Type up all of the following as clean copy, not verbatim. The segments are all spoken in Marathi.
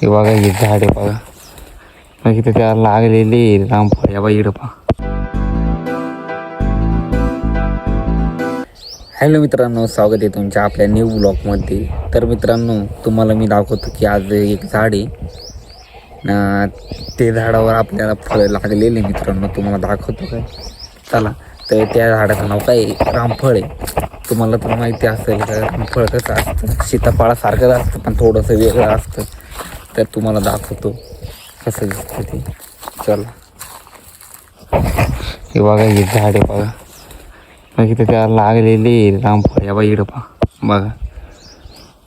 हे बघा हे झाड आहे बघा. मग इथे त्याला लागलेली रामफळ या बाई इकडं पहा. हॅलो मित्रांनो, स्वागत आहे तुमच्या आपल्या न्यू ब्लॉगमध्ये. तर मित्रांनो, तुम्हाला मी दाखवतो की आज एक झाड आहे, ते झाडावर आपल्याला फळं लागलेले मित्रांनो. तुम्हाला दाखवतो काय, चला. तर त्या झाडाचं नाव काय, रामफळ आहे. तुम्हाला तर माहिती असेल का रामफळ कसं असतं, सीताफळासारखंच असतं पण थोडंसं वेगळं असतं. तर तुम्हाला दाखवतो कसं दिसतं ते, चला. हे बघा हे झाड आहे बघा. मग इथे त्याला लागलेली रामफळ या बाई इकडं पहा. बघा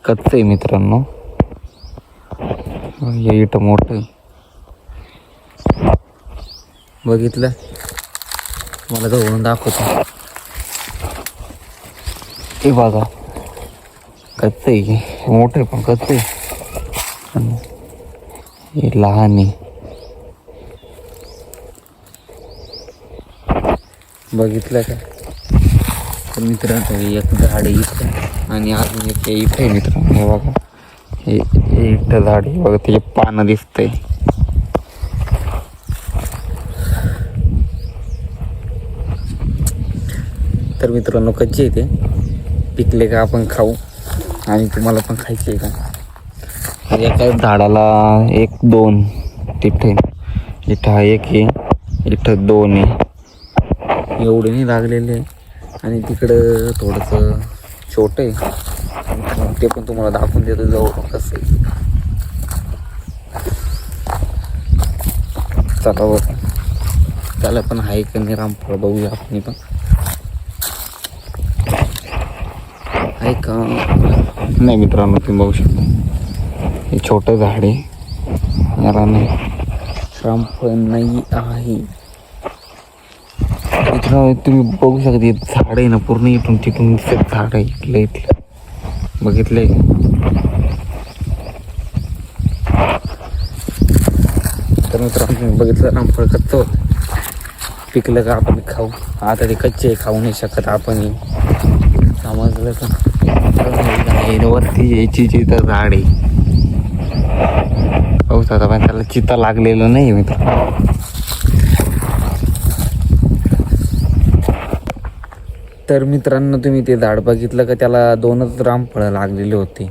कच्चं आहे मित्रांनो. हे इथं मोठं आहे, बघितलं. मला जवळून दाखवतो. हे बघा कच्चं आहे, मोठं आहे पण कच्चं आहे. हे लहान आहे, बघितलं का. तर मित्रांनो एक झाड इथं आणि अजून एक इथं आहे मित्रांनो. हे बघा हे इथं झाड आहे बघा, त्याचे पानं दिसतंय. तर मित्रांनो कच्चे आहे ते, पिकले का आपण खाऊ. आणि तुम्हाला पण खायचे आहे का. एका झाडाला एक दोन, तिथे इथं एक आहे, इथं दोन आहे. एवढे नाही लागलेले आणि तिकडं थोडंसं छोटं आहे. ते पण तुम्हाला दाखवून देतो जवळ कसं आहे. चला बघ, त्याला पण आहे का नाही रामफळ बघूया आपण पण. आहे का नाही मित्रांनो, तुम्ही बघू शकता हे छोटं झाड आहे, याला नाही रामफळ नाही आहे मित्रांनो. तुम्ही बघू शकता झाड आहे ना, पूर्ण इथून तिथून दिसत झाड आहे इथलं बघितलंय. तर मित्रांनो तुम्ही बघितलं रामफळ कच्चं होतं, पिकलं का आपण खाऊ. आता ते कच्चे खाऊ नाही शकत आपण, समजलं का. वरती यायची चिता झाड आहे पावसाचा, पण त्याला चिता लागलेलं नाही मित्र. तर मित्रांनो तुम्ही ते झाड बघितलं का, त्याला दोनच रामफळं लागलेले होते.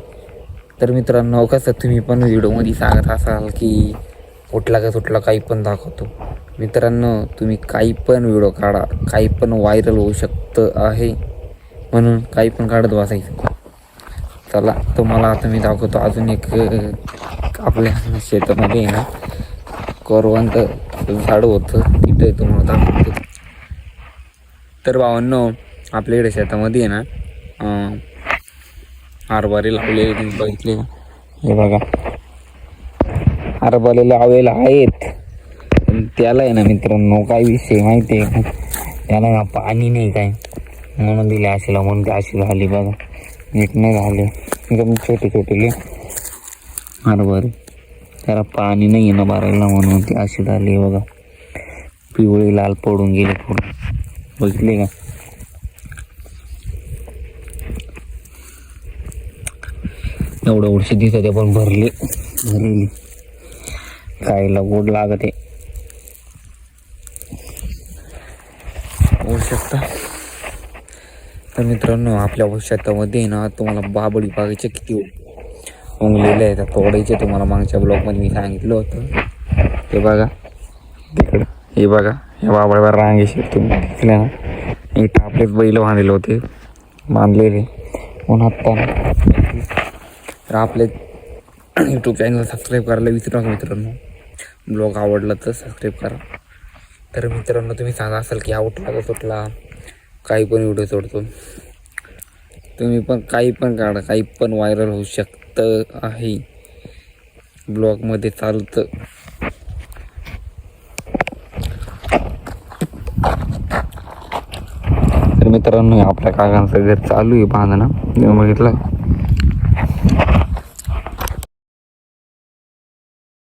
तर मित्रांनो कसं तुम्ही पण व्हिडिओमध्ये सांगत असाल की कुठला का सुटला काही पण दाखवतो. मित्रांनो तुम्ही काही पण व्हिडिओ काढा, काही पण व्हायरल होऊ शकतं आहे, म्हणून काही पण काढत बसायचं. चला तुम्हाला आता मी दाखवतो अजून एक आपल्या शेतामध्ये आहे ना, करवंद झाड होतं, तिथे तुम्हाला दाखवतो. तर भावांनो आपल्या इकडे शेतामध्ये आहे ना हरभरे लावलेले, तुम्ही बघितले. हे बघा हरभरे लावलेले आहेत. त्याला आहे ना मित्रांनो काय विषय माहिती आहे का, त्याला ना पाणी नाही काय, म्हणून दिले असेल, म्हणून ते अशी झाली बघा. नीट नाही झाले, एकदम छोटे छोटे हरभरे, त्याला पाणी नाही आहे ना भरायला, म्हणून ती अशी झाली बघा. पिवळी लाल पडून गेले पूर्ण, बघितले का. एवढं वर्षी दिसत पण भरलेली खायला गोड लागते, होऊ शकता. तर मित्रांनो आपल्या शेतामध्ये ना तुम्हाला बाबळी बागायचे किती उंगलेले आहेत, तोडायचे. तुम्हाला मागच्या ब्लॉगमध्ये मी सांगितलं होतं. हे बघा तिकडं, हे बघा या बाबळीवर रांगेशी तुम्ही दिसल्या ना, इथं आपलेच बैल बांधलेले होते, बांधलेले उन्हात. तर आपले यूट्यूब चॅनल सबस्क्राईब करायला विसरू नका मित्रांनो. ब्लॉग आवडला तर सबस्क्राईब करा. तर मित्रांनो तुम्ही सांगा असाल की आवडला का सुटला, काही पण व्हिडिओ सोडतो. तुम्ही पण काही पण काढा, काही पण व्हायरल होऊ शकतं आहे, ब्लॉगमध्ये चालतं. तर मित्रांनो आपल्या काकांचं घर चालू आहे बांधणं, बघितलं.